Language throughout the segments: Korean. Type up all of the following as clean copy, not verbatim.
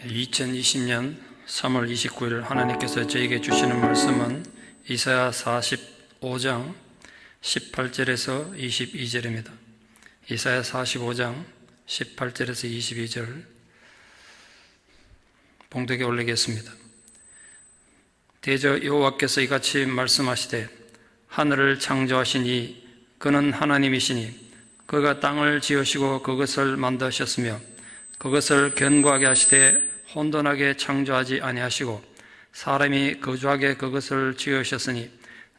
2020년 3월 29일 하나님께서 저에게 주시는 말씀은 이사야 45장 18절에서 22절입니다. 이사야 45장 18절에서 22절 봉독에 올리겠습니다. 대저 여호와께서 이같이 말씀하시되 하늘을 창조하시니 그는 하나님이시니 그가 땅을 지으시고 그것을 만드셨으며 그것을 견고하게 하시되 혼돈하게 창조하지 아니하시고 사람이 거주하게 그것을 지으셨으니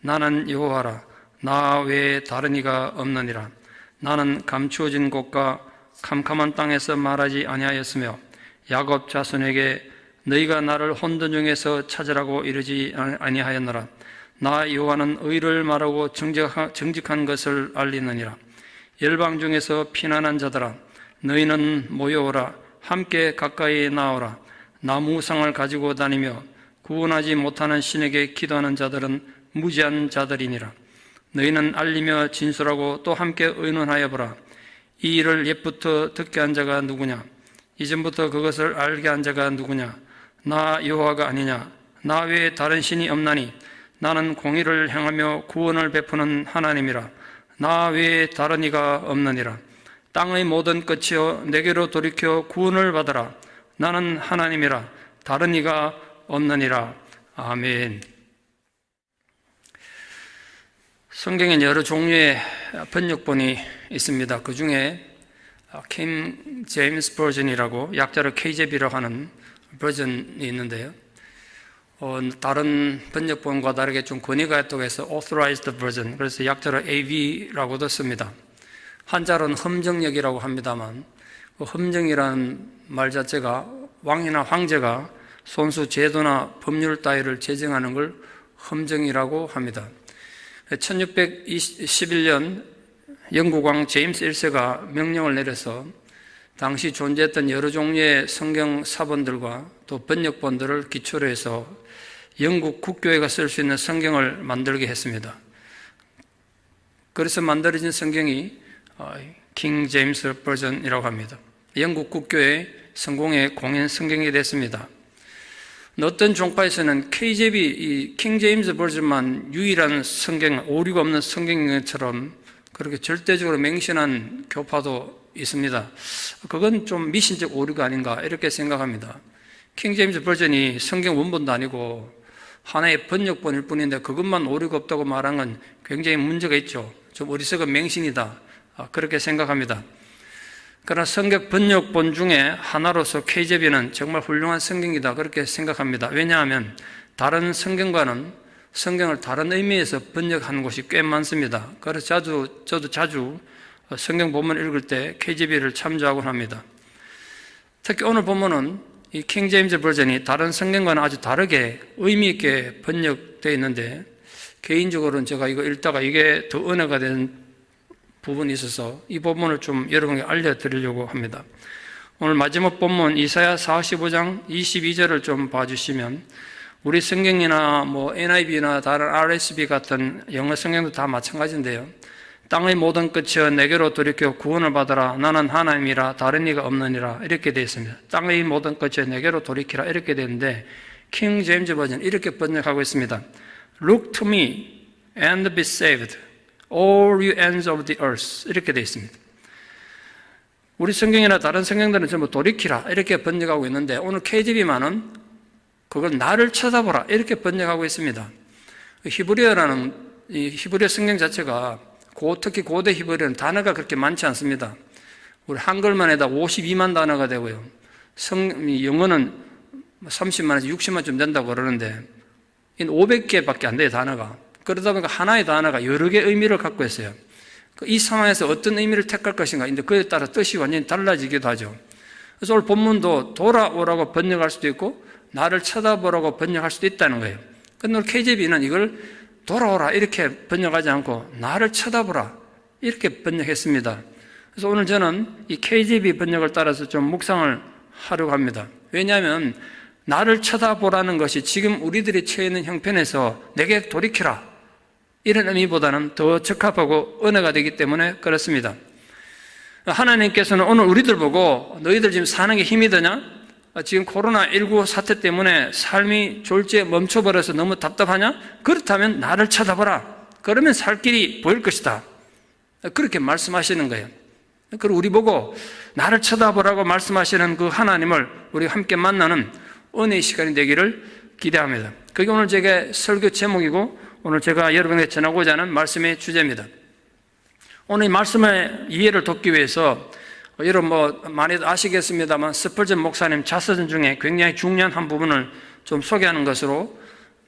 나는 여호와라. 나 외에 다른 이가 없느니라. 나는 감추어진 곳과 캄캄한 땅에서 말하지 아니하였으며 야곱 자손에게 너희가 나를 혼돈 중에서 찾으라고 이르지 아니하였노라. 나 여호와는 의를 말하고 정직한 것을 알리느니라. 열방 중에서 피난한 자들아 너희는 모여오라. 함께 가까이 나오라. 나무상을 가지고 다니며 구원하지 못하는 신에게 기도하는 자들은 무지한 자들이니라. 너희는 알리며 진술하고 또 함께 의논하여 보라. 이 일을 옛부터 듣게 한 자가 누구냐? 이전부터 그것을 알게 한 자가 누구냐? 나 여호와가 아니냐? 나 외에 다른 신이 없나니 나는 공의를 행하며 구원을 베푸는 하나님이라. 나 외에 다른 이가 없느니라. 땅의 모든 끝이여 내게로 돌이켜 구원을 받아라. 나는 하나님이라. 다른 이가 없느니라. 아멘. 성경엔 여러 종류의 번역본이 있습니다. 그 중에 킹 제임스 버전이라고 약자로 KJV라고 하는 버전이 있는데요. 다른 번역본과 다르게 좀 권위가 있다고 해서 Authorized Version, 그래서 약자로 AV라고도 씁니다. 한자로는 험정역이라고 합니다만 그 험정이라는 말 자체가 왕이나 황제가 손수 제도나 법률 따위를 제정하는 걸 험정이라고 합니다. 1611년 영국 왕 제임스 1세가 명령을 내려서 당시 존재했던 여러 종류의 성경 사본들과 또 번역본들을 기초로 해서 영국 국교회가 쓸 수 있는 성경을 만들게 했습니다. 그래서 만들어진 성경이 킹 제임스 버전이라고 합니다. 영국 국교의 성공의 공인 성경이 됐습니다. 어떤 종파에서는 KJV, 이 킹 제임스 버전만 유일한 성경, 오류가 없는 성경인 것처럼 그렇게 절대적으로 맹신한 교파도 있습니다. 그건 좀 미신적 오류가 아닌가 이렇게 생각합니다. 킹 제임스 버전이 성경 원본도 아니고 하나의 번역본일 뿐인데 그것만 오류가 없다고 말한 건 굉장히 문제가 있죠. 좀 어리석은 맹신이다. 그렇게 생각합니다. 그러나 성경 번역본 중에 하나로서 KJV는 정말 훌륭한 성경이다 그렇게 생각합니다. 왜냐하면 다른 성경과는 성경을 다른 의미에서 번역하는 곳이 꽤 많습니다. 그래서 저도 자주 성경 본문 읽을 때 KJV를 참조하곤 합니다. 특히 오늘 본문은 이 킹 제임스 버전이 다른 성경과는 아주 다르게 의미 있게 번역되어 있는데 개인적으로는 제가 이거 읽다가 이게 더 은혜가 된 부분이 있어서 이 본문을 좀 여러분께 알려드리려고 합니다. 오늘 마지막 본문 이사야 45장 22절을 좀 봐주시면 우리 성경이나 NIV나 다른 RSV 같은 영어 성경도 다 마찬가지인데요. 땅의 모든 끝이여 내게로 돌이켜 구원을 받아라. 나는 하나님이라 다른 이가 없느니라 이렇게 되어 있습니다. 땅의 모든 끝이여 내게로 돌이키라 이렇게 되는데 킹 제임스 버전 이렇게 번역하고 있습니다. Look to me and be saved. All you ends of the earth 이렇게 되어 있습니다. 우리 성경이나 다른 성경들은 전부 돌이키라 이렇게 번역하고 있는데 오늘 KJV만은 그걸 나를 쳐다보라 이렇게 번역하고 있습니다. 히브리어라는 이 히브리어 성경 자체가 특히 고대 히브리어는 단어가 그렇게 많지 않습니다. 우리 한글만 해다 52만 단어가 되고요. 영어는 30만에서 60만 좀 된다고 그러는데 500개밖에 안 돼요 단어가. 그러다 보니까 하나의 단어가 여러 개의 의미를 갖고 있어요. 이 상황에서 어떤 의미를 택할 것인가, 근데 그에 따라 뜻이 완전히 달라지기도 하죠. 그래서 오늘 본문도 돌아오라고 번역할 수도 있고, 나를 쳐다보라고 번역할 수도 있다는 거예요. 근데 오늘 KJV는 이걸 돌아오라 이렇게 번역하지 않고, 나를 쳐다보라 이렇게 번역했습니다. 그래서 오늘 저는 이 KJV 번역을 따라서 좀 묵상을 하려고 합니다. 왜냐하면, 나를 쳐다보라는 것이 지금 우리들이 처해 있는 형편에서 내게 돌이키라. 이런 의미보다는 더 적합하고 은혜가 되기 때문에 그렇습니다. 하나님께서는 오늘 우리들 보고 너희들 지금 사는 게 힘이 드냐? 지금 코로나19 사태 때문에 삶이 졸지에 멈춰버려서 너무 답답하냐? 그렇다면 나를 쳐다보라. 그러면 살 길이 보일 것이다. 그렇게 말씀하시는 거예요. 그리고 우리 보고 나를 쳐다보라고 말씀하시는 그 하나님을 우리 함께 만나는 은혜의 시간이 되기를 기대합니다. 그게 오늘 제게 설교 제목이고 오늘 제가 여러분에게 전하고자 하는 말씀의 주제입니다. 오늘 이 말씀의 이해를 돕기 위해서 여러분 많이 아시겠습니다만 스펄전 목사님 자서전 중에 굉장히 중요한 한 부분을 좀 소개하는 것으로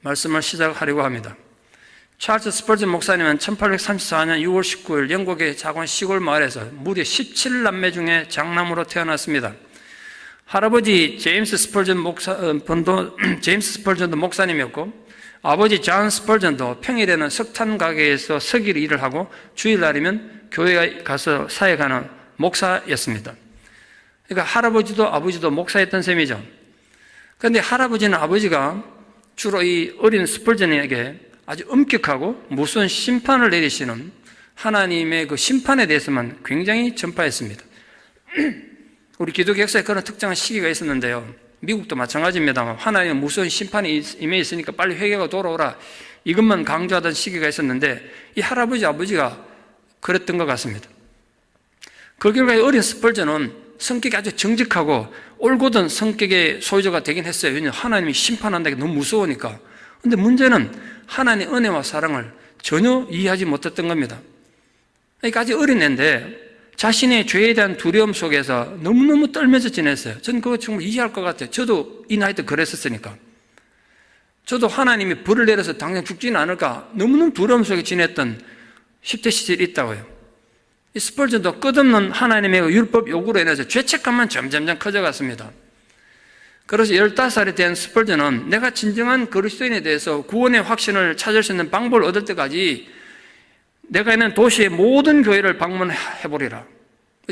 말씀을 시작하려고 합니다. 찰스 스펄전 목사님은 1834년 6월 19일 영국의 작은 시골 마을에서 무려 17남매 중에 장남으로 태어났습니다. 할아버지 제임스 스펄전도 목사님이었고 아버지 존 스펄전도 평일에는 석탄 가게에서 서기를 일을 하고 주일날이면 교회에 가서 사역하는 목사였습니다. 그러니까 할아버지도 아버지도 목사였던 셈이죠. 그런데 할아버지는 아버지가 주로 이 어린 스펄전에게 아주 엄격하고 무서운 심판을 내리시는 하나님의 그 심판에 대해서만 굉장히 전파했습니다. 우리 기독교 역사에 그런 특정한 시기가 있었는데요. 미국도 마찬가지입니다만 하나님의 무서운 심판이 임해 있으니까 빨리 회개가 돌아오라 이것만 강조하던 시기가 있었는데 이 할아버지 아버지가 그랬던 것 같습니다. 그 결과 어린 스펄전은 성격이 아주 정직하고 올곧은 성격의 소유자가 되긴 했어요. 왜냐하면 하나님이 심판한다는 게 너무 무서우니까. 그런데 문제는 하나님의 은혜와 사랑을 전혀 이해하지 못했던 겁니다. 그러니까 아직 어린 애인데 자신의 죄에 대한 두려움 속에서 너무너무 떨면서 지냈어요. 저는 그거 정말 이해할 것 같아요. 저도 이 나이 때 그랬었으니까. 저도 하나님이 불을 내려서 당장 죽지는 않을까 너무너무 두려움 속에 지냈던 10대 시절이 있다고요. 이 스펄전도 끝없는 하나님의 율법 요구로 인해서 죄책감만 점점 커져갔습니다. 그래서 15살이 된 스펄전은 내가 진정한 그리스도인에 대해서 구원의 확신을 찾을 수 있는 방법을 얻을 때까지 내가 있는 도시의 모든 교회를 방문해보리라.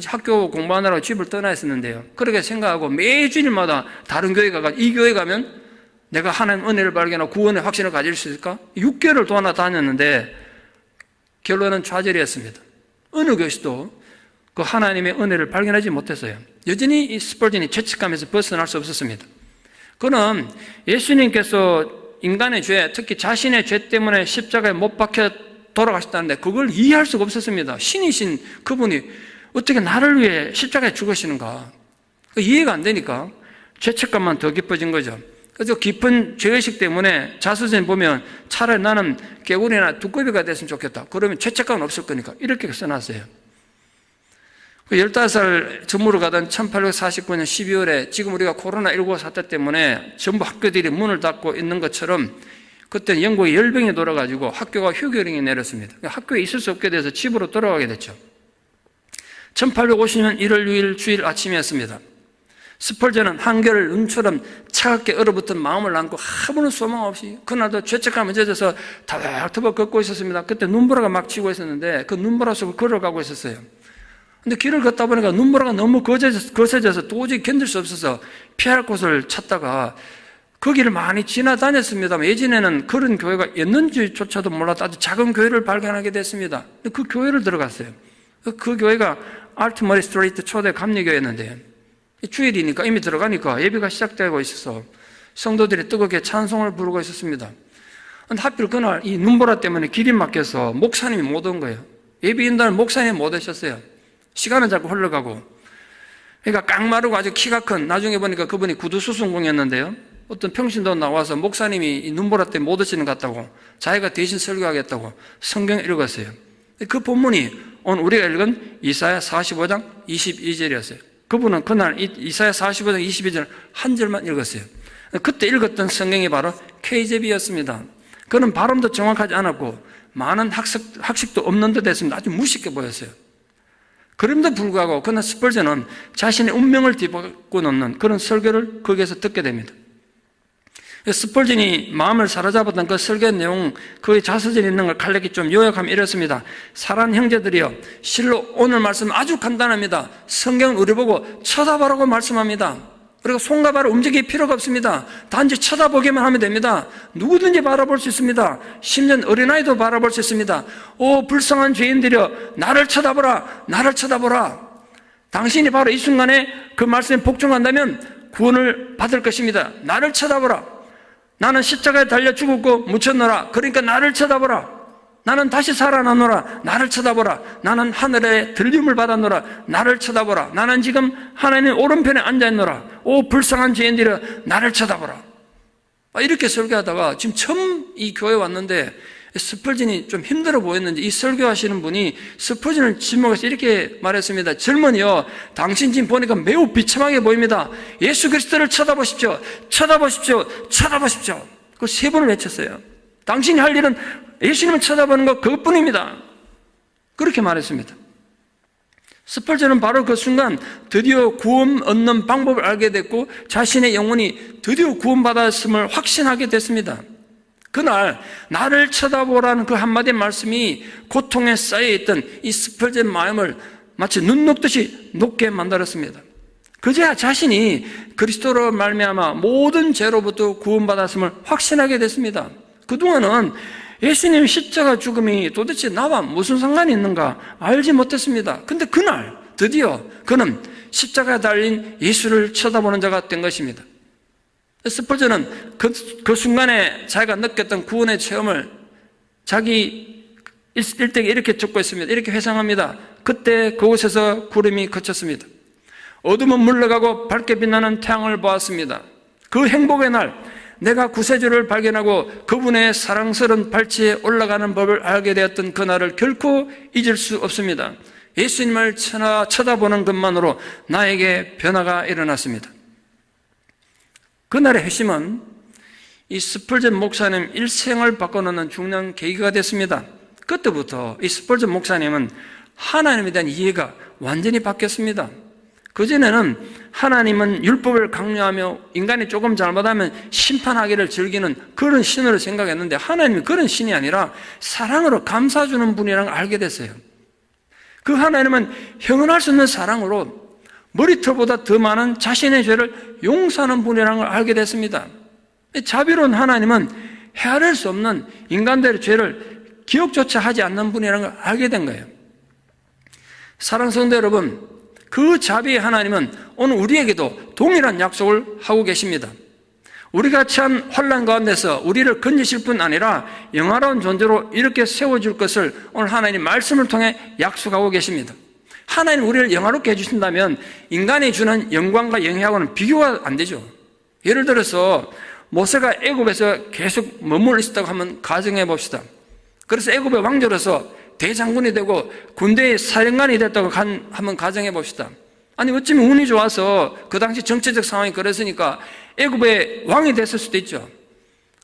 학교 공부하느라고 집을 떠나 있었는데요. 그렇게 생각하고 매 주일마다 다른 교회 가서 이 교회 가면 내가 하나님 은혜를 발견하고 구원의 확신을 가질 수 있을까? 6개월을 돌아다녔는데 결론은 좌절이었습니다. 어느 교회도 그 하나님의 은혜를 발견하지 못했어요. 여전히 이 스펄전이 죄책감에서 벗어날 수 없었습니다. 그는 예수님께서 인간의 죄, 특히 자신의 죄 때문에 십자가에 못 박혀 돌아가셨다는데 그걸 이해할 수가 없었습니다. 신이신 그분이 어떻게 나를 위해 십자가에 죽으시는가? 이해가 안 되니까 죄책감만 더 깊어진 거죠. 그래서 깊은 죄의식 때문에 자서전에 보면 차라리 나는 개구리나 두꺼비가 됐으면 좋겠다. 그러면 죄책감은 없을 거니까 이렇게 써놨어요. 15살 전무로 가던 1849년 12월에 지금 우리가 코로나19 사태 때문에 전부 학교들이 문을 닫고 있는 것처럼 그때 영국에 열병이 돌아가지고 학교가 휴교령이 내렸습니다. 학교에 있을 수 없게 돼서 집으로 돌아가게 됐죠. 1850년 1월 6일 주일 아침이었습니다. 스펄전은 한결 눈처럼 차갑게 얼어붙은 마음을 안고 아무런 소망 없이 그날도 죄책감에 젖어서 타박타박 걷고 있었습니다. 그때 눈보라가 막 치고 있었는데 그 눈보라 속을 걸어가고 있었어요. 근데 길을 걷다 보니까 눈보라가 너무 거세져서 도저히 견딜 수 없어서 피할 곳을 찾다가 거기를 많이 지나다녔습니다만 예전에는 그런 교회가 있는지조차도 몰랐다 아주 작은 교회를 발견하게 됐습니다. 그 교회를 들어갔어요. 그 교회가 알트머리 스트레이트 초대 감리교회였는데 주일이니까 이미 들어가니까 예배가 시작되고 있어서 성도들이 뜨겁게 찬송을 부르고 있었습니다. 근데 하필 그날 이 눈보라 때문에 길이 막혀서 목사님이 못 온 거예요. 예배인단을 목사님이 못 오셨어요. 시간은 자꾸 흘러가고. 그러니까 깡마르고 아주 키가 큰, 나중에 보니까 그분이 구두수순공이었는데요. 어떤 평신도 나와서 목사님이 이 눈보라 때문에 못 오시는 것 같다고 자기가 대신 설교하겠다고 성경을 읽었어요. 그 본문이 오늘 우리가 읽은 이사야 45장 22절이었어요. 그분은 그날 이사야 45장 22절 한 절만 읽었어요. 그때 읽었던 성경이 바로 KJV였습니다. 그는 발음도 정확하지 않았고 많은 학식도 없는 듯 했습니다. 아주 무식해 보였어요. 그럼에도 불구하고 그날 스펄전은 자신의 운명을 뒤바꿔 놓는 그런 설교를 거기에서 듣게 됩니다. 스펄전이 마음을 사로잡았던 그 설교 내용, 그의 자서전에 있는 걸 간략히 좀 요약하면 이렇습니다. 사랑하는 형제들이여, 실로 오늘 말씀은 아주 간단합니다. 성경은 우리 보고 쳐다보라고 말씀합니다. 그리고 손과 발을 움직일 필요가 없습니다. 단지 쳐다보기만 하면 됩니다. 누구든지 바라볼 수 있습니다. 10년 어린아이도 바라볼 수 있습니다. 오 불쌍한 죄인들이여, 나를 쳐다보라, 나를 쳐다보라. 당신이 바로 이 순간에 그 말씀에 복종한다면 구원을 받을 것입니다. 나를 쳐다보라. 나는 십자가에 달려 죽었고 묻혔노라. 그러니까 나를 쳐다보라. 나는 다시 살아나노라. 나를 쳐다보라. 나는 하늘에 들림을 받았노라. 나를 쳐다보라. 나는 지금 하나님 오른편에 앉아있노라. 오 불쌍한 죄인들아 나를 쳐다보라. 이렇게 설교하다가 지금 처음 이 교회에 왔는데 스펄전이 좀 힘들어 보였는지 이 설교하시는 분이 스펄전을 지목해서 이렇게 말했습니다. 젊은이여, 당신 지금 보니까 매우 비참하게 보입니다. 예수 그리스도를 쳐다보십시오. 쳐다보십시오. 쳐다보십시오. 그 3번을 외쳤어요. 당신이 할 일은 예수님을 쳐다보는 것 그것뿐입니다. 그렇게 말했습니다. 스펄전은 바로 그 순간 드디어 구원 얻는 방법을 알게 됐고 자신의 영혼이 드디어 구원받았음을 확신하게 됐습니다. 그날 나를 쳐다보라는 그 한마디 말씀이 고통에 쌓여있던 이 스펄전 마음을 마치 눈 녹듯이 녹게 만들었습니다. 그제야 자신이 그리스도로 말미암아 모든 죄로부터 구원받았음을 확신하게 됐습니다. 그동안은 예수님 십자가 죽음이 도대체 나와 무슨 상관이 있는가 알지 못했습니다. 근데 그날 드디어 그는 십자가에 달린 예수를 쳐다보는 자가 된 것입니다. 스펄전은 그 순간에 자기가 느꼈던 구원의 체험을 자기 일대기에 이렇게 적고 있습니다. 이렇게 회상합니다. 그때 그곳에서 구름이 그쳤습니다. 어둠은 물러가고 밝게 빛나는 태양을 보았습니다. 그 행복의 날 내가 구세주를 발견하고 그분의 사랑스러운 발치에 올라가는 법을 알게 되었던 그날을 결코 잊을 수 없습니다. 예수님을 쳐다보는 것만으로 나에게 변화가 일어났습니다. 그날의 회심은 이 스펄전 목사님 일생을 바꿔놓는 중요한 계기가 됐습니다. 그때부터 이 스펄전 목사님은 하나님에 대한 이해가 완전히 바뀌었습니다. 그전에는 하나님은 율법을 강요하며 인간이 조금 잘못하면 심판하기를 즐기는 그런 신으로 생각했는데 하나님이 그런 신이 아니라 사랑으로 감싸주는 분이라는 걸 알게 됐어요. 그 하나님은 형언할 수 없는 사랑으로 머리털보다 더 많은 자신의 죄를 용서하는 분이라는 걸 알게 됐습니다. 자비로운 하나님은 헤아릴 수 없는 인간들의 죄를 기억조차 하지 않는 분이라는 걸 알게 된 거예요. 사랑하는 성도 여러분, 그 자비의 하나님은 오늘 우리에게도 동일한 약속을 하고 계십니다. 우리가 처한 환난 가운데서 우리를 건지실 뿐 아니라 영화로운 존재로 이렇게 세워줄 것을 오늘 하나님 말씀을 통해 약속하고 계십니다. 하나님 우리를 영화롭게 해주신다면 인간이 주는 영광과 영예하고는 비교가 안 되죠. 예를 들어서 모세가 애굽에서 계속 머물러 있었다고 한번 가정해 봅시다. 그래서 애굽의 왕조로서 대장군이 되고 군대의 사령관이 됐다고 한번 가정해 봅시다. 아니 어쩌면 운이 좋아서 그 당시 정치적 상황이 그랬으니까 애굽의 왕이 됐을 수도 있죠.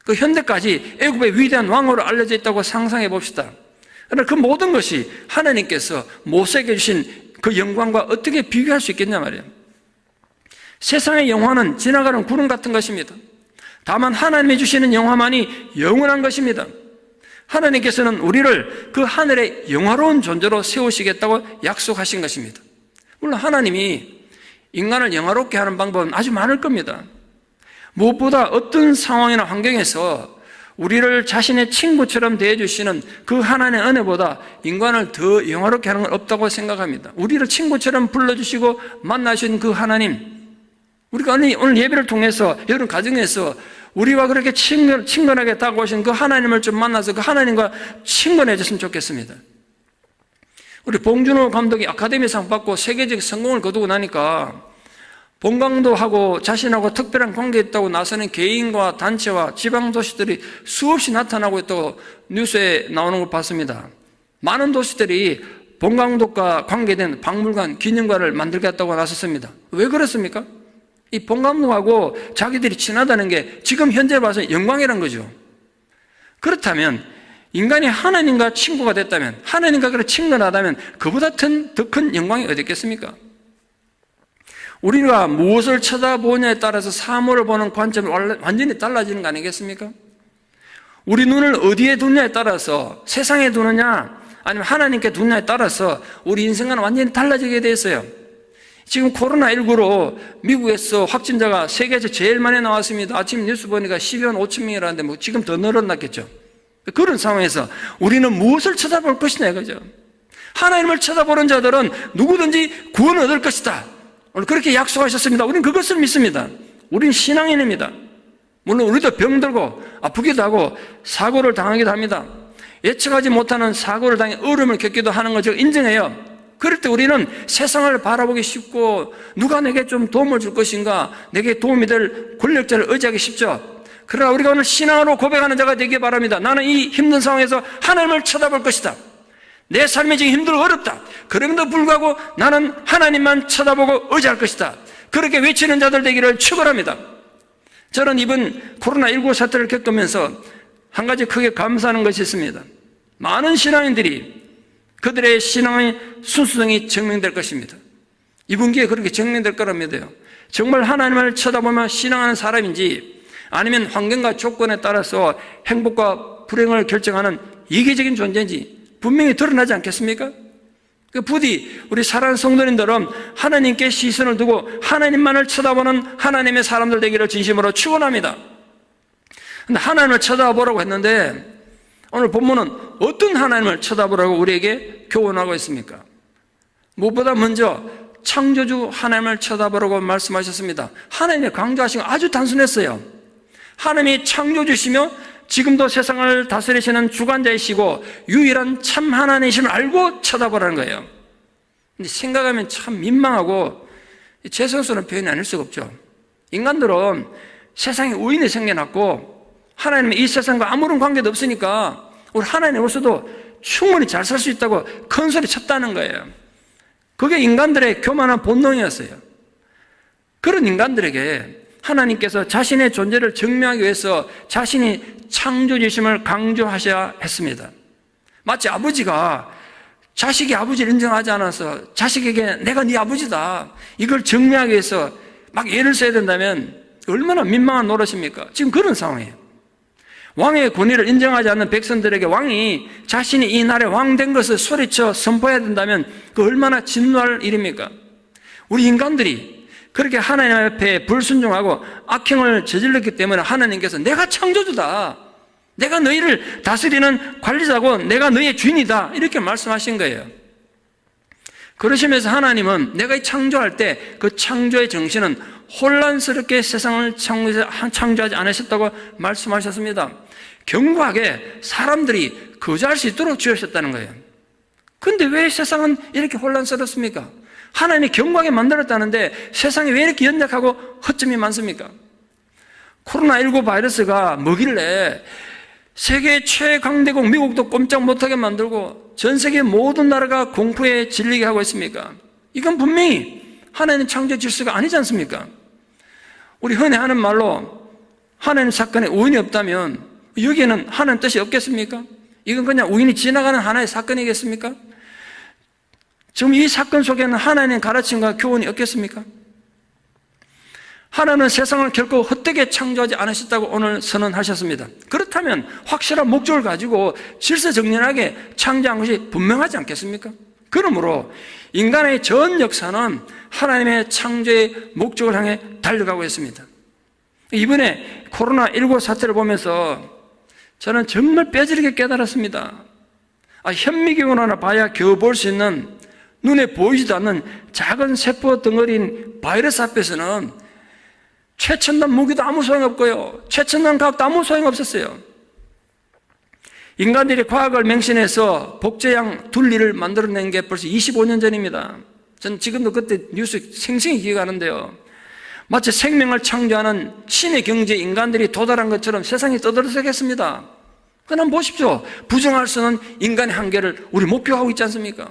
그 현대까지 애굽의 위대한 왕으로 알려져 있다고 상상해 봅시다. 그러나 그 모든 것이 하나님께서 모세에게 주신 그 영광과 어떻게 비교할 수 있겠냐 말이에요. 세상의 영화는 지나가는 구름 같은 것입니다. 다만 하나님이 주시는 영화만이 영원한 것입니다. 하나님께서는 우리를 그 하늘의 영화로운 존재로 세우시겠다고 약속하신 것입니다. 물론 하나님이 인간을 영화롭게 하는 방법은 아주 많을 겁니다. 무엇보다 어떤 상황이나 환경에서 우리를 자신의 친구처럼 대해주시는 그 하나님의 은혜보다 인간을 더 영화롭게 하는 건 없다고 생각합니다. 우리를 친구처럼 불러주시고 만나신 그 하나님, 우리가 오늘 예배를 통해서 여러분 가정에서 우리와 그렇게 친근하게 다가오신 그 하나님을 좀 만나서 그 하나님과 친근해졌으면 좋겠습니다. 우리 봉준호 감독이 아카데미상 받고 세계적 성공을 거두고 나니까 본강도 하고 자신하고 특별한 관계가 있다고 나서는 개인과 단체와 지방도시들이 수없이 나타나고 있다고 뉴스에 나오는 걸 봤습니다. 많은 도시들이 본감독과 관계된 박물관, 기념관을 만들겠다고 나섰습니다. 왜 그렇습니까? 이 본감독하고 자기들이 친하다는 게 지금 현재 봐서 영광이란 거죠. 그렇다면 인간이 하나님과 친구가 됐다면, 하나님과 그렇게 친근하다면 그보다 더 큰 영광이 어디 있겠습니까? 우리가 무엇을 쳐다보냐에 따라서 사물을 보는 관점이 완전히 달라지는 거 아니겠습니까? 우리 눈을 어디에 두냐에 따라서, 세상에 두느냐 아니면 하나님께 두느냐에 따라서 우리 인생은 완전히 달라지게 돼 있어요. 지금 코로나19로 미국에서 확진자가 세계에서 제일 많이 나왔습니다. 아침 뉴스 보니까 12만 5천 명이라는데 뭐 지금 더 늘어났겠죠. 그런 상황에서 우리는 무엇을 쳐다볼 것이냐 이거죠. 하나님을 쳐다보는 자들은 누구든지 구원을 얻을 것이다. 오늘 그렇게 약속하셨습니다. 우리는 그것을 믿습니다. 우리는 신앙인입니다. 물론 우리도 병들고 아프기도 하고 사고를 당하기도 합니다. 예측하지 못하는 사고를 당해 어려움을 겪기도 하는 것을 인정해요. 그럴 때 우리는 세상을 바라보기 쉽고 누가 내게 좀 도움을 줄 것인가, 내게 도움이 될 권력자를 의지하기 쉽죠. 그러나 우리가 오늘 신앙으로 고백하는 자가 되기 바랍니다. 나는 이 힘든 상황에서 하나님을 쳐다볼 것이다. 내 삶이 지금 힘들고 어렵다. 그럼에도 불구하고 나는 하나님만 쳐다보고 의지할 것이다. 그렇게 외치는 자들 되기를 축원합니다. 저는 이번 코로나19 사태를 겪으면서 한 가지 크게 감사하는 것이 있습니다. 많은 신앙인들이 그들의 신앙의 순수성이 증명될 것입니다. 이번 기회에 그렇게 증명될 거라 믿어요. 정말 하나님을 쳐다보며 신앙하는 사람인지 아니면 환경과 조건에 따라서 행복과 불행을 결정하는 이기적인 존재인지 분명히 드러나지 않겠습니까? 부디 우리 사랑하는 성도님들은 하나님께 시선을 두고 하나님만을 쳐다보는 하나님의 사람들 되기를 진심으로 축원합니다. 근데 하나님을 쳐다보라고 했는데 오늘 본문은 어떤 하나님을 쳐다보라고 우리에게 교훈하고 있습니까? 무엇보다 먼저 창조주 하나님을 쳐다보라고 말씀하셨습니다. 하나님의 강조하신 건 아주 단순했어요. 하나님이 창조주시며 지금도 세상을 다스리시는 주관자이시고 유일한 참 하나님이심을 알고 쳐다보라는 거예요. 근데 생각하면 참 민망하고 죄송스러운 표현이 아닐 수가 없죠. 인간들은 세상에 우연히 생겨났고 하나님은 이 세상과 아무런 관계도 없으니까 우리 하나님으로서도 충분히 잘 살 수 있다고 큰 소리 쳤다는 거예요. 그게 인간들의 교만한 본능이었어요. 그런 인간들에게 하나님께서 자신의 존재를 증명하기 위해서 자신이 창조주심을 강조하셔야 했습니다. 마치 아버지가 자식이 아버지를 인정하지 않아서 자식에게 내가 네 아버지다 이걸 증명하기 위해서 막 예를 써야 된다면 얼마나 민망한 노릇입니까? 지금 그런 상황이에요. 왕의 권위를 인정하지 않는 백성들에게 왕이 자신이 이 나라의 왕 된 것을 소리쳐 선포해야 된다면 그 얼마나 진노할 일입니까? 우리 인간들이 그렇게 하나님 앞에 불순종하고 악행을 저질렀기 때문에 하나님께서 내가 창조주다, 내가 너희를 다스리는 관리자고 내가 너희의 주인이다 이렇게 말씀하신 거예요. 그러시면서 하나님은 내가 창조할 때 그 창조의 정신은 혼란스럽게 세상을 창조하지 않으셨다고 말씀하셨습니다. 견고하게 사람들이 거주할 수 있도록 지으셨다는 거예요. 그런데 왜 세상은 이렇게 혼란스럽습니까? 하나님이 견고하게 만들었다는데 세상이 왜 이렇게 연약하고 허점이 많습니까? 코로나19 바이러스가 뭐길래 세계 최강대국 미국도 꼼짝 못하게 만들고 전 세계 모든 나라가 공포에 질리게 하고 있습니까? 이건 분명히 하나님 창조 질서가 아니지 않습니까? 우리 흔히 하는 말로 하나님 사건에 우연이 없다면 여기에는 하나님 뜻이 없겠습니까? 이건 그냥 우연히 지나가는 하나의 사건이겠습니까? 지금 이 사건 속에는 하나님의 가르침과 교훈이 없겠습니까? 하나님은 세상을 결코 헛되게 창조하지 않으셨다고 오늘 선언하셨습니다. 그렇다면 확실한 목적을 가지고 질서정연하게 창조한 것이 분명하지 않겠습니까? 그러므로 인간의 전 역사는 하나님의 창조의 목적을 향해 달려가고 있습니다. 이번에 코로나19 사태를 보면서 저는 정말 뼈저리게 깨달았습니다. 현미경으로 하나 봐야 겨우 볼 수 있는 눈에 보이지도 않는 작은 세포 덩어리인 바이러스 앞에서는 최첨단 무기도 아무 소용없고요, 최첨단 과학도 아무 소용없었어요. 인간들이 과학을 맹신해서 복제양 둘리를 만들어낸 게 벌써 25년 전입니다. 저는 지금도 그때 뉴스 생생히 기억하는데요. 마치 생명을 창조하는 신의 경지에 인간들이 도달한 것처럼 세상이 떠들썩했습니다. 그럼 보십시오. 부정할 수 없는 인간의 한계를 우리 목표하고 있지 않습니까?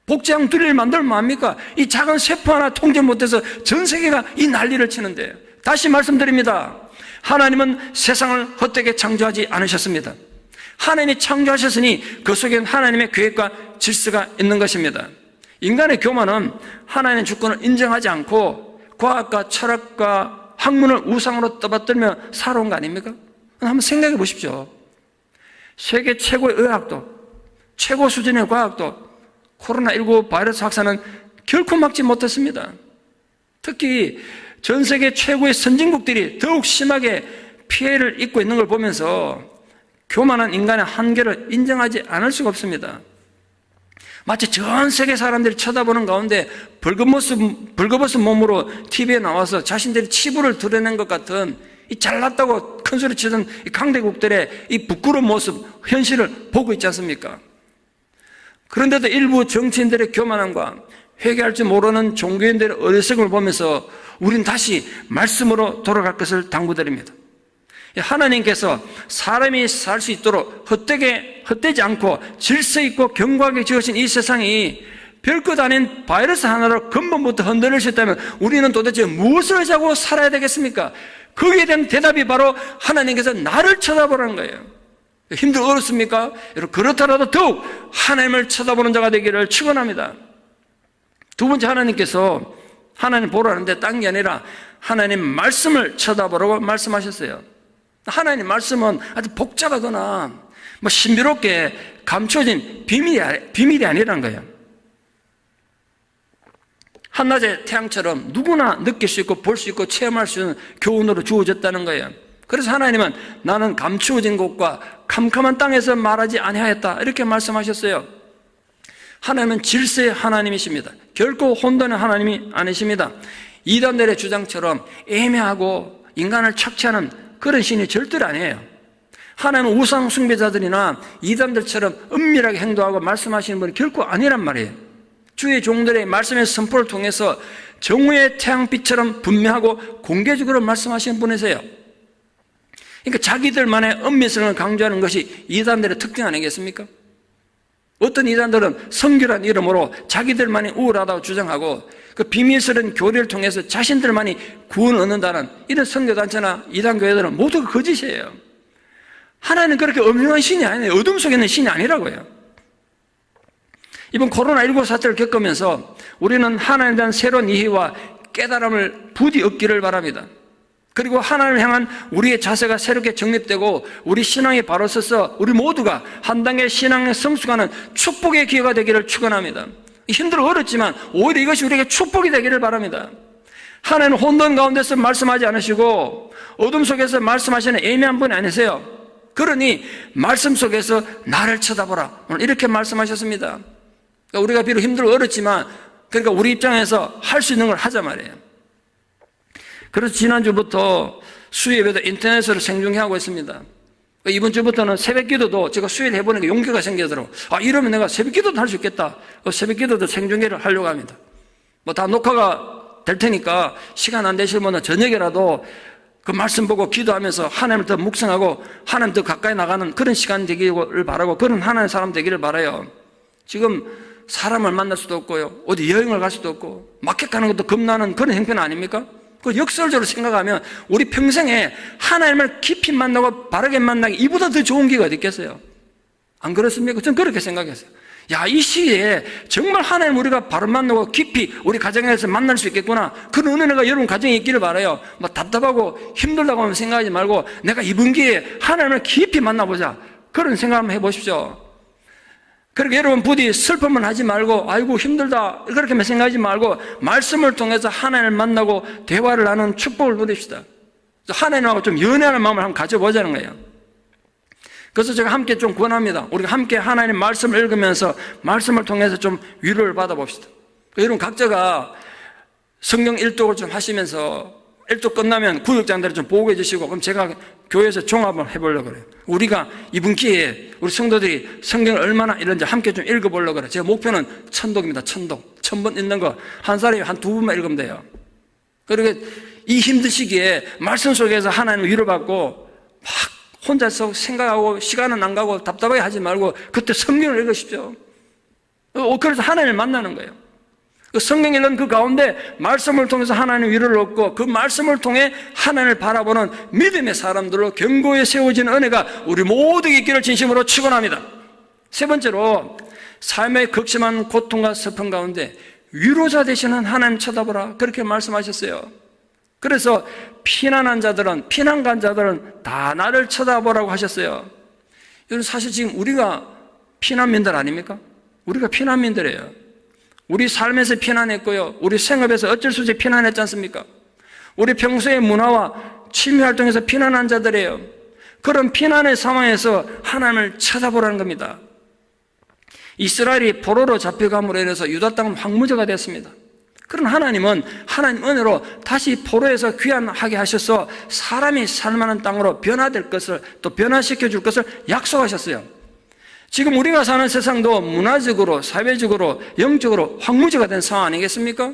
복제양 둘리를 만들면 뭐합니까? 이 작은 세포 하나 통제 못해서 전 세계가 이 난리를 치는데, 다시 말씀드립니다. 하나님은 세상을 헛되게 창조하지 않으셨습니다. 하나님이 창조하셨으니 그 속에는 하나님의 계획과 질서가 있는 것입니다. 인간의 교만은 하나님의 주권을 인정하지 않고 과학과 철학과 학문을 우상으로 떠받들며 살아온 거 아닙니까? 한번 생각해 보십시오. 세계 최고의 의학도, 최고 수준의 과학도 코로나19 바이러스 확산은 결코 막지 못했습니다. 특히 전 세계 최고의 선진국들이 더욱 심하게 피해를 입고 있는 걸 보면서 교만한 인간의 한계를 인정하지 않을 수가 없습니다. 마치 전 세계 사람들이 쳐다보는 가운데 벌거벗은 몸으로 TV에 나와서 자신들이 치부를 드러낸 것 같은 이 잘났다고 큰소리 치던 이 강대국들의 이 부끄러운 모습, 현실을 보고 있지 않습니까? 그런데도 일부 정치인들의 교만함과 회개할 줄 모르는 종교인들의 어리석음을 보면서 우린 다시 말씀으로 돌아갈 것을 당부드립니다. 하나님께서 사람이 살 수 있도록 헛되지 않고 질서 있고 견고하게 지으신 이 세상이 별것 아닌 바이러스 하나로 근본부터 흔들릴 수 있다면 우리는 도대체 무엇을 하자고 살아야 되겠습니까? 거기에 대한 대답이 바로 하나님께서 나를 쳐다보라는 거예요. 힘들고 어렵습니까? 여러분, 그렇더라도 더욱 하나님을 쳐다보는 자가 되기를 축원합니다. 두 번째, 하나님께서 하나님 보라는데 딴 게 아니라 하나님 말씀을 쳐다보라고 말씀하셨어요. 하나님 말씀은 아주 복잡하거나 신비롭게 감춰진 비밀이 아니라는 거예요. 한낮의 태양처럼 누구나 느낄 수 있고 볼 수 있고 체험할 수 있는 교훈으로 주어졌다는 거예요. 그래서 하나님은 나는 감추어진 곳과 캄캄한 땅에서 말하지 아니하였다 이렇게 말씀하셨어요. 하나님은 질서의 하나님이십니다. 결코 혼돈의 하나님이 아니십니다. 이단들의 주장처럼 애매하고 인간을 착취하는 그런 신이 절대로 아니에요. 하나님은 우상 숭배자들이나 이단들처럼 은밀하게 행동하고 말씀하시는 분이 결코 아니란 말이에요. 주의 종들의 말씀의 선포를 통해서 정오의 태양빛처럼 분명하고 공개적으로 말씀하시는 분이세요. 그러니까 자기들만의 은밀성을 강조하는 것이 이단들의 특징 아니겠습니까? 어떤 이단들은 성결한 이름으로 자기들만이 우월하다고 주장하고 그 비밀스러운 교리를 통해서 자신들만이 구원을 얻는다는 이런 선교단체나 이단교회들은 모두 거짓이에요. 하나님은 그렇게 엄중한 신이 아니에요. 어둠 속에 있는 신이 아니라고요. 이번 코로나19 사태를 겪으면서 우리는 하나님에 대한 새로운 이해와 깨달음을 부디 얻기를 바랍니다. 그리고 하나님을 향한 우리의 자세가 새롭게 정립되고 우리 신앙이 바로 서서 우리 모두가 한 단계 신앙의 성숙하는 축복의 기회가 되기를 축원합니다. 힘들어 어렵지만 오히려 이것이 우리에게 축복이 되기를 바랍니다. 하나님은 혼돈 가운데서 말씀하지 않으시고 어둠 속에서 말씀하시는 애매한 분이 아니세요. 그러니 말씀 속에서 나를 쳐다보라 오늘 이렇게 말씀하셨습니다. 그러니까 우리가 비록 힘들고 어렵지만 그러니까 우리 입장에서 할 수 있는 걸 하자 말이에요. 그래서 지난주부터 수요예배도 인터넷으로 생중계하고 있습니다. 이번 주부터는 새벽 기도도 제가 수요일 해보니까 용기가 생기더라고요. 이러면 내가 새벽 기도도 할 수 있겠다. 새벽 기도도 생중계를 하려고 합니다. 다 녹화가 될 테니까 시간 안 되실 분은 저녁에라도 그 말씀 보고 기도하면서 하나님을 더 묵상하고 하나님 더 가까이 나가는 그런 시간 되기를 바라고 그런 하나님의 사람 되기를 바라요. 지금 사람을 만날 수도 없고요. 어디 여행을 갈 수도 없고 마켓 가는 것도 겁나는 그런 형편 아닙니까? 그 역설적으로 생각하면 우리 평생에 하나님을 깊이 만나고 바르게 만나기 이보다 더 좋은 기회가 어디 있겠어요? 안 그렇습니까? 저는 그렇게 생각했어요. 이 시기에 정말 하나님 우리가 바로 만나고 깊이 우리 가정에서 만날 수 있겠구나. 그런 은혜가 여러분 가정에 있기를 바라요. 답답하고 힘들다고 하면 생각하지 말고 내가 이번 기회에 하나님을 깊이 만나보자. 그런 생각 한번 해보십시오. 그러니까 여러분 부디 슬픔은 하지 말고 아이고 힘들다 그렇게만 생각하지 말고 말씀을 통해서 하나님을 만나고 대화를 나누는 축복을 누립시다. 하나님하고 좀 연애하는 마음을 한번 가져보자는 거예요. 그래서 제가 함께 좀 권합니다. 우리가 함께 하나님 말씀을 읽으면서 말씀을 통해서 좀 위로를 받아봅시다. 여러분 각자가 성경 일독을 좀 하시면서 일독 끝나면 구역장들을 좀 보고 해주시고 그럼 제가 교회에서 종합을 해보려고 그래요. 우리가 이번 기회에 우리 성도들이 성경을 얼마나 읽는지 함께 좀 읽어보려고 그래요. 제 목표는 천독입니다. 천독. 1000번 읽는 거 한 사람이 한 2번만 읽으면 돼요. 그리고 이 힘든 시기에 말씀 속에서 하나님을 위로받고 막 혼자서 생각하고 시간은 안 가고 답답하게 하지 말고 그때 성경을 읽으십시오. 그래서 하나님을 만나는 거예요. 성경 읽는 그 가운데 말씀을 통해서 하나님의 위로를 얻고 그 말씀을 통해 하나님을 바라보는 믿음의 사람들로 견고히 세워지는 은혜가 우리 모두에게 있기를 진심으로 축원합니다. 세 번째로 삶의 극심한 고통과 슬픔 가운데 위로자 되시는 하나님 쳐다보라 그렇게 말씀하셨어요. 그래서 피난한 자들은 피난 간 자들은 다 나를 쳐다보라고 하셨어요. 여러분 사실 지금 우리가 피난민들 아닙니까? 우리가 피난민들이에요. 우리 삶에서 피난했고요. 우리 생업에서 어쩔 수 없이 피난했지 않습니까? 우리 평소의 문화와 취미활동에서 피난한 자들이에요. 그런 피난의 상황에서 하나님을 쳐다보라는 겁니다. 이스라엘이 포로로 잡혀감으로 인해서 유다 땅은 황무지가 됐습니다. 그런 하나님은 하나님 은혜로 다시 포로에서 귀환하게 하셔서 사람이 살만한 땅으로 변화될 것을, 또 변화시켜 줄 것을 약속하셨어요. 지금 우리가 사는 세상도 문화적으로, 사회적으로, 영적으로 황무지가 된 상황 아니겠습니까?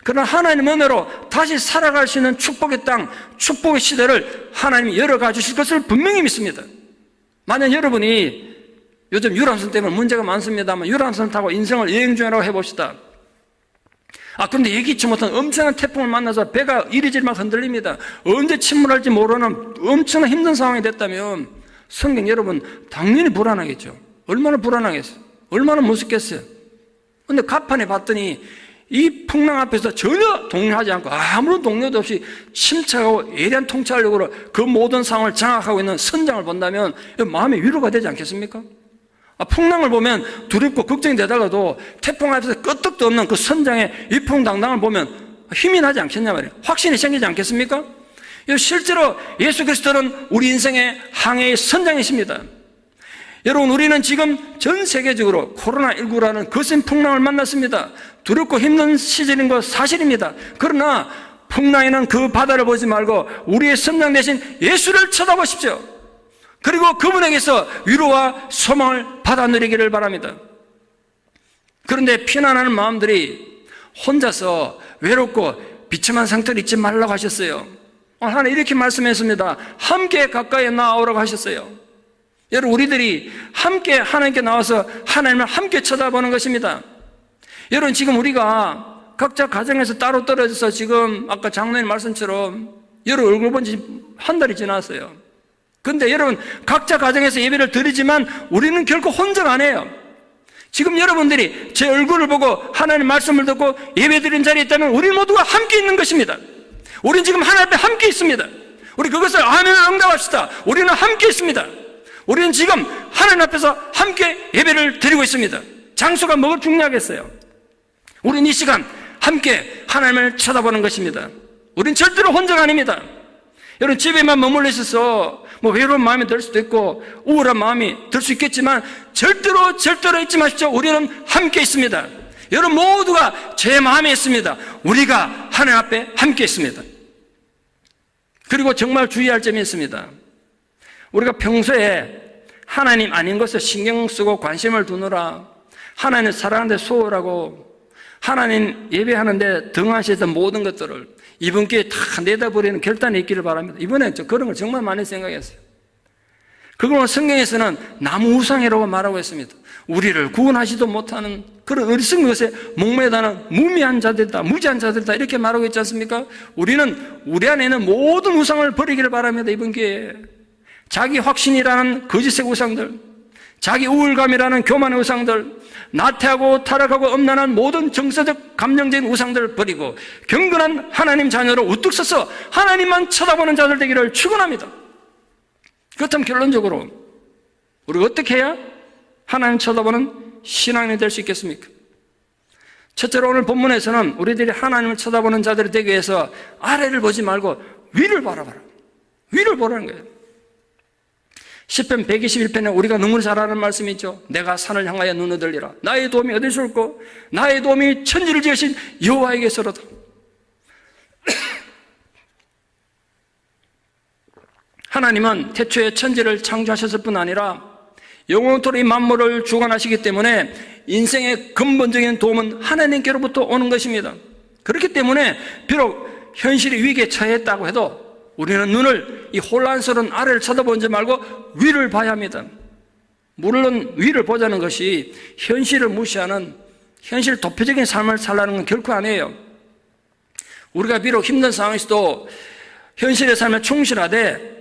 그러나 하나님 은혜로 다시 살아갈 수 있는 축복의 땅, 축복의 시대를 하나님이 열어가 주실 것을 분명히 믿습니다. 만약 여러분이 요즘 유람선 때문에 문제가 많습니다만 유람선 타고 인생을 여행 중이라고 해봅시다. 그런데 예기치 못한 엄청난 태풍을 만나서 배가 이리저리 막 흔들립니다. 언제 침몰할지 모르는 엄청난 힘든 상황이 됐다면 성경 여러분 당연히 불안하겠죠. 얼마나 불안하겠어요. 얼마나 무섭겠어요. 그런데 가판에 봤더니 이 풍랑 앞에서 전혀 동요하지 않고 아무런 동요도 없이 침착하고 예리한 통찰력으로 그 모든 상황을 장악하고 있는 선장을 본다면 마음의 위로가 되지 않겠습니까? 풍랑을 보면 두렵고 걱정이 되다가도 태풍 앞에서 끄떡도 없는 그 선장의 위풍당당을 보면 힘이 나지 않겠냐 말이에요. 확신이 생기지 않겠습니까? 실제로 예수 그리스도는 우리 인생의 항해의 선장이십니다. 여러분, 우리는 지금 전 세계적으로 코로나19라는 거센 풍랑을 만났습니다. 두렵고 힘든 시절인 것 사실입니다. 그러나 풍랑에는 그 바다를 보지 말고 우리의 선장 대신 예수를 쳐다보십시오. 그리고 그분에게서 위로와 소망을 받아 누리기를 바랍니다. 그런데 피난하는 마음들이 혼자서 외롭고 비참한 상태를 잊지 말라고 하셨어요. 하나님 이렇게 말씀했습니다. 함께 가까이 나아오라고 하셨어요. 여러분, 우리들이 함께 하나님께 나와서 하나님을 함께 쳐다보는 것입니다. 여러분, 지금 우리가 각자 가정에서 따로 떨어져서 지금 아까 장로님 말씀처럼 여러분 얼굴 본 지 한 달이 지났어요. 그런데 여러분, 각자 가정에서 예배를 드리지만 우리는 결코 혼자가 아니에요. 지금 여러분들이 제 얼굴을 보고 하나님 말씀을 듣고 예배 드리는 자리에 있다면 우리 모두가 함께 있는 것입니다. 우리는 지금 하나님 앞에 함께 있습니다. 우리 그것을 아멘을 응답합시다. 우리는 함께 있습니다. 우리는 지금 하나님 앞에서 함께 예배를 드리고 있습니다. 장소가 뭐가 중요하겠어요? 우리는 이 시간 함께 하나님을 쳐다보는 것입니다. 우리는 절대로 혼자가 아닙니다. 여러분, 집에만 머물러 있어서 외로운 마음이 들 수도 있고 우울한 마음이 들 수 있겠지만 절대로 잊지 마십시오. 우리는 함께 있습니다. 여러분 모두가 제 마음에 있습니다. 우리가 하나님 앞에 함께 있습니다. 그리고 정말 주의할 점이 있습니다. 우리가 평소에 하나님 아닌 것을 신경 쓰고 관심을 두느라 하나님을 사랑하는데 소홀하고 하나님 예배하는데 등한시했던 모든 것들을 이번 기회에 다 내다버리는 결단이 있기를 바랍니다. 이번에 그런 걸 정말 많이 생각했어요. 그걸 성경에서는 나무 우상이라고 말하고 있습니다. 우리를 구원하지도 못하는 그런 어리석은 것에 목매다는 무미한 자들이다, 무지한 자들이다 이렇게 말하고 있지 않습니까? 우리는 우리 안에 있는 모든 우상을 버리기를 바랍니다. 이번 기회에 자기 확신이라는 거짓의 우상들, 자기 우울감이라는 교만의 우상들, 나태하고 타락하고 엄난한 모든 정서적 감정적인 우상들을 버리고 경건한 하나님 자녀로 우뚝 서서 하나님만 쳐다보는 자들 되기를 축원합니다. 그렇다면 결론적으로 우리가 어떻게 해야 하나님 쳐다보는 신앙인이 될 수 있겠습니까? 첫째로 오늘 본문에서는 우리들이 하나님을 쳐다보는 자들이 되기 위해서 아래를 보지 말고 위를 바라봐라. 위를 보라는 거예요. 시편 121편에 우리가 너무 잘 아는 말씀이 있죠. 내가 산을 향하여 눈을 들리라. 나의 도움이 어디서 올고 나의 도움이 천지를 지으신 여호와에게서로다. 하나님은 태초에 천지를 창조하셨을 뿐 아니라 영원토록 이 만물을 주관하시기 때문에 인생의 근본적인 도움은 하나님께로부터 오는 것입니다. 그렇기 때문에 비록 현실이 위기에 처했다고 해도 우리는 눈을 이 혼란스러운 아래를 쳐다보지 말고 위를 봐야 합니다. 물론 위를 보자는 것이 현실을 무시하는 현실 도표적인 삶을 살라는 건 결코 아니에요. 우리가 비록 힘든 상황에서도 현실의 삶에 충실하되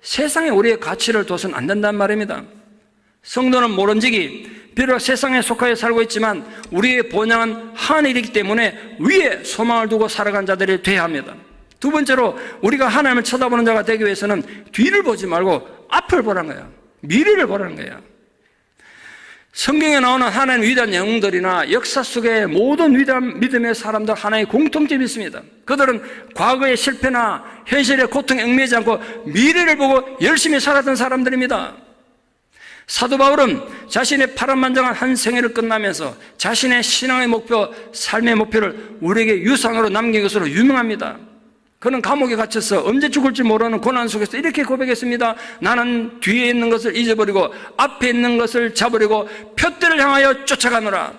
세상에 우리의 가치를 둬서는 안 된단 말입니다. 성도는 모름지기 비록 세상에 속하여 살고 있지만 우리의 본향은 하늘이기 때문에 위에 소망을 두고 살아간 자들이 되어야 합니다. 두 번째로 우리가 하나님을 쳐다보는 자가 되기 위해서는 뒤를 보지 말고 앞을 보라는 거예요. 미래를 보라는 거예요. 성경에 나오는 하나님 위대한 영웅들이나 역사 속의 모든 위대한 믿음의 사람들 하나의 공통점이 있습니다. 그들은 과거의 실패나 현실의 고통에 얽매이지 않고 미래를 보고 열심히 살았던 사람들입니다. 사도 바울은 자신의 파란만장한 한 생애를 끝나면서 자신의 신앙의 목표, 삶의 목표를 우리에게 유산으로 남긴 것으로 유명합니다. 그는 감옥에 갇혀서 언제 죽을지 모르는 고난 속에서 이렇게 고백했습니다. 나는 뒤에 있는 것을 잊어버리고 앞에 있는 것을 잡으려고 표대를 향하여 쫓아가노라.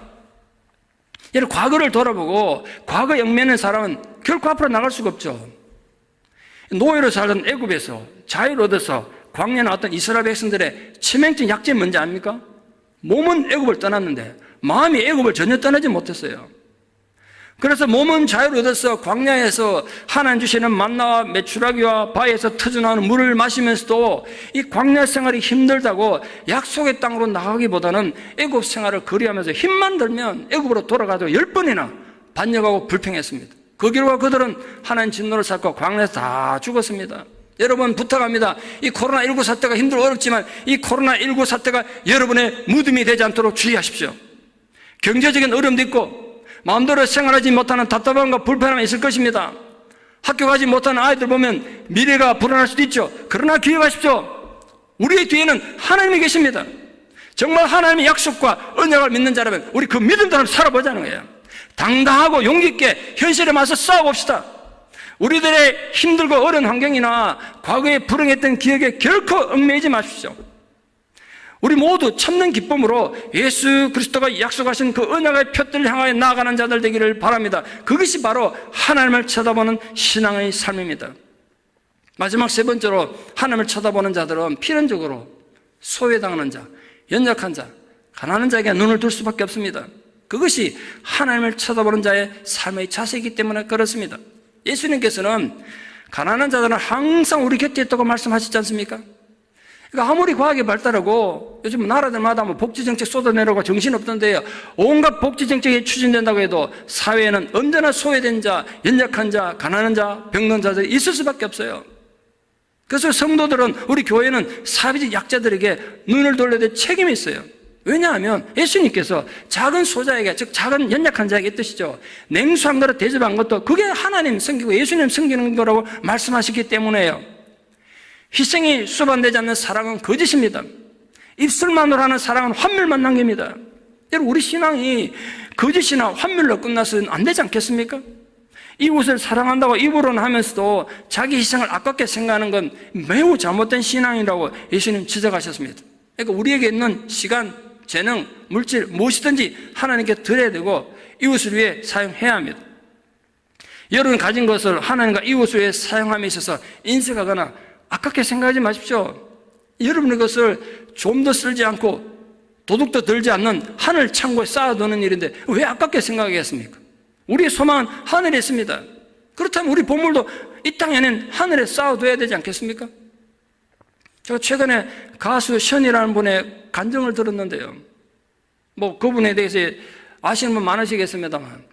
이런 과거를 돌아보고 과거 영면의 사람은 결코 앞으로 나갈 수가 없죠. 노예로 살던 애굽에서 자유를 얻어서 광야에 나왔던 이스라엘 백성들의 치명적인 약점이 뭔지 압니까? 몸은 애굽을 떠났는데 마음이 애굽을 전혀 떠나지 못했어요. 그래서 몸은 자유를 얻어서 광야에서 하나님 주시는 만나와 메추라기와 바위에서 터져나오는 물을 마시면서도 이 광야 생활이 힘들다고 약속의 땅으로 나가기보다는 애굽 생활을 거리하면서 힘만 들면 애굽으로 돌아가서 10번이나 반역하고 불평했습니다. 그 결과 그들은 하나님 진노를 쌓고 광야에서 다 죽었습니다. 여러분 부탁합니다. 이 코로나19 사태가 힘들고 어렵지만 이 코로나19 사태가 여러분의 무덤이 되지 않도록 주의하십시오. 경제적인 어려움도 있고 마음대로 생활하지 못하는 답답함과 불편함이 있을 것입니다. 학교 가지 못하는 아이들 보면 미래가 불안할 수도 있죠. 그러나 기억하십시오. 우리의 뒤에는 하나님이 계십니다. 정말 하나님의 약속과 언약을 믿는 자라면 우리 그 믿음대로 살아보자는 거예요. 당당하고 용기 있게 현실에 맞서 싸워봅시다. 우리들의 힘들고 어려운 환경이나 과거에 불행했던 기억에 결코 얽매이지 마십시오. 우리 모두 참는 기쁨으로 예수 그리스도가 약속하신 그 언약의 표대를 향하여 나아가는 자들 되기를 바랍니다. 그것이 바로 하나님을 쳐다보는 신앙의 삶입니다. 마지막 세 번째로 하나님을 쳐다보는 자들은 필연적으로 소외당하는 자, 연약한 자, 가난한 자에게 눈을 둘 수밖에 없습니다. 그것이 하나님을 쳐다보는 자의 삶의 자세이기 때문에 그렇습니다. 예수님께서는 가난한 자들은 항상 우리 곁에 있다고 말씀하시지 않습니까? 그러니까 아무리 과학이 발달하고 요즘 나라들마다 뭐 복지정책 쏟아내려고 정신없던데요. 온갖 복지정책이 추진된다고 해도 사회에는 언제나 소외된 자, 연약한 자, 가난한 자, 병든 자들이 있을 수밖에 없어요. 그래서 성도들은, 우리 교회는 사회적 약자들에게 눈을 돌려야 될 책임이 있어요. 왜냐하면 예수님께서 작은 소자에게, 즉 작은 연약한 자에게 뜻이죠. 냉수 한 그릇 대접한 것도 그게 하나님 섬기고 예수님 섬기는 거라고 말씀하셨기 때문에요. 희생이 수반되지 않는 사랑은 거짓입니다. 입술만으로 하는 사랑은 환멸만 남깁니다. 여러분, 우리 신앙이 거짓이나 환멸로 끝나서는 안 되지 않겠습니까? 이웃을 사랑한다고 입으로는 하면서도 자기 희생을 아깝게 생각하는 건 매우 잘못된 신앙이라고 예수님 지적하셨습니다. 그러니까 우리에게 있는 시간, 재능, 물질 무엇이든지 하나님께 드려야 되고 이웃을 위해 사용해야 합니다. 여러분 가진 것을 하나님과 이웃을 위해 사용함에 있어서 인색하거나 아깝게 생각하지 마십시오. 여러분의 것을 좀 더 쓸지 않고 도둑도 들지 않는 하늘 창고에 쌓아두는 일인데 왜 아깝게 생각하겠습니까? 우리의 소망은 하늘에 있습니다. 그렇다면 우리 보물도 이 땅에는 하늘에 쌓아둬야 되지 않겠습니까? 제가 최근에 가수 션이라는 분의 간증을 들었는데요. 뭐 그분에 대해서 아시는 분 많으시겠습니다만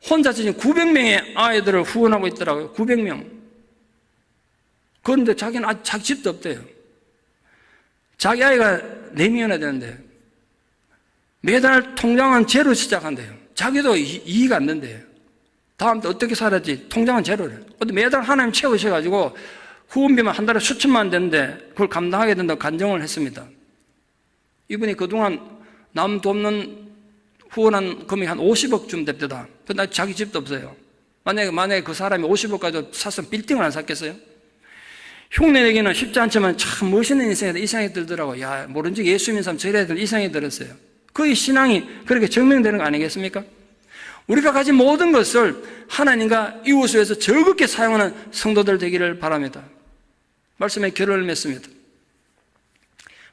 혼자 지금 900명의 아이들을 후원하고 있더라고요. 900명. 그런데 자기는 아직 자기 집도 없대요. 자기 아이가 4명이나 되는데 매달 통장은 제로 시작한대요. 자기도 이익 안 된대요. 다음 때 어떻게 살았지? 통장은 제로래. 근데 매달 하나님 채우셔가지고 후원비만 한 달에 수천만 되는데 그걸 감당하게 된다고 간증을 했습니다. 이분이 그동안 남도 없는 후원한 금액이 한 50억쯤 됩니다. 근데 자기 집도 없어요. 만약에 그 사람이 50억 가지고 샀으면 빌딩을 안 샀겠어요? 흉내내기는 쉽지 않지만 참 멋있는 인생이다 이 생각이 들더라고요. 야, 모른지 예수 믿는 사람 저래야 될 이 생각이 들었어요. 그의 신앙이 그렇게 증명되는 거 아니겠습니까? 우리가 가진 모든 것을 하나님과 이웃을 위해서 즐겁게 사용하는 성도들 되기를 바랍니다. 말씀에 결론을 맺습니다.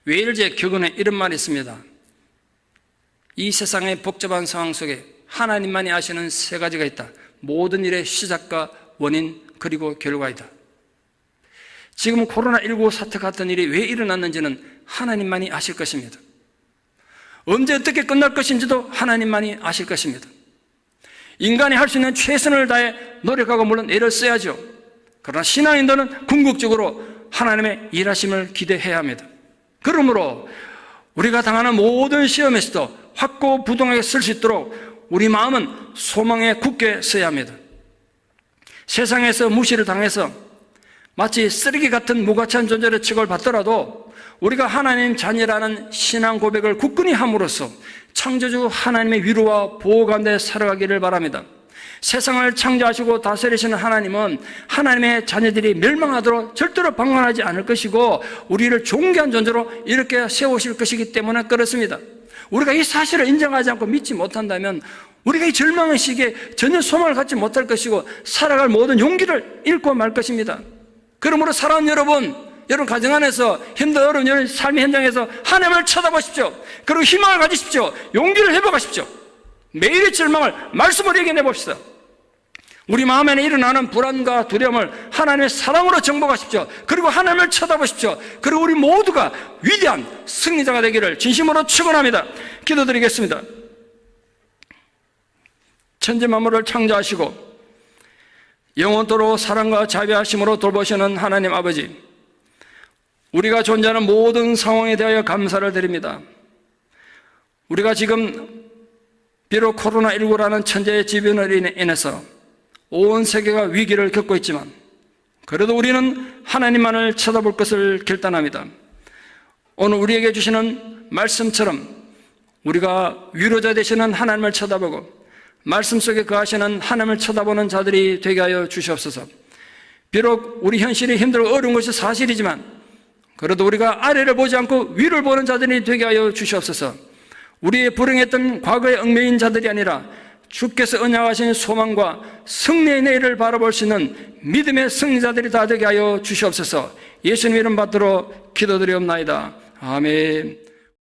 웨일즈의 격언에 이런 말이 있습니다. 이 세상의 복잡한 상황 속에 하나님만이 아시는 세 가지가 있다. 모든 일의 시작과 원인 그리고 결과이다. 지금 코로나19 사태 같은 일이 왜 일어났는지는 하나님만이 아실 것입니다. 언제 어떻게 끝날 것인지도 하나님만이 아실 것입니다. 인간이 할 수 있는 최선을 다해 노력하고 물론 애를 써야죠. 그러나 신앙인들은 궁극적으로 하나님의 일하심을 기대해야 합니다. 그러므로 우리가 당하는 모든 시험에서도 확고부동하게 쓸 수 있도록 우리 마음은 소망에 굳게 서야 합니다. 세상에서 무시를 당해서 마치 쓰레기 같은 무가치한 존재로 취급을 받더라도 우리가 하나님 자녀라는 신앙 고백을 굳건히 함으로써 창조주 하나님의 위로와 보호 가운데 살아가기를 바랍니다. 세상을 창조하시고 다스리시는 하나님은 하나님의 자녀들이 멸망하도록 절대로 방관하지 않을 것이고 우리를 존귀한 존재로 이렇게 세우실 것이기 때문에 그렇습니다. 우리가 이 사실을 인정하지 않고 믿지 못한다면 우리가 이 절망의 시기에 전혀 소망을 갖지 못할 것이고 살아갈 모든 용기를 잃고 말 것입니다. 그러므로 사랑하는 여러분 가정 안에서 힘든 어려운 여러분 삶의 현장에서 하나님을 쳐다보십시오. 그리고 희망을 가지십시오. 용기를 회복하십시오. 매일의 절망을 말씀으로 이겨내 봅시다. 우리 마음 안에 일어나는 불안과 두려움을 하나님의 사랑으로 정복하십시오. 그리고 하나님을 쳐다보십시오. 그리고 우리 모두가 위대한 승리자가 되기를 진심으로 축원합니다. 기도드리겠습니다. 천지 만물을 창조하시고 영원토록 사랑과 자비하심으로 돌보시는 하나님 아버지, 우리가 존재하는 모든 상황에 대하여 감사를 드립니다. 우리가 지금 비록 코로나19라는 천재의 질병으로 인해서 온 세계가 위기를 겪고 있지만 그래도 우리는 하나님만을 쳐다볼 것을 결단합니다. 오늘 우리에게 주시는 말씀처럼 우리가 위로자 되시는 하나님을 쳐다보고 말씀 속에 거하시는 하나님을 쳐다보는 자들이 되게 하여 주시옵소서. 비록 우리 현실이 힘들고 어려운 것이 사실이지만 그래도 우리가 아래를 보지 않고 위를 보는 자들이 되게 하여 주시옵소서. 우리의 불행했던 과거의 얽매인 자들이 아니라 주께서 언약하신 소망과 승리의 내일을 바라볼 수 있는 믿음의 승리자들이 다 되게 하여 주시옵소서. 예수님 이름 받들어 기도드리옵나이다. 아멘.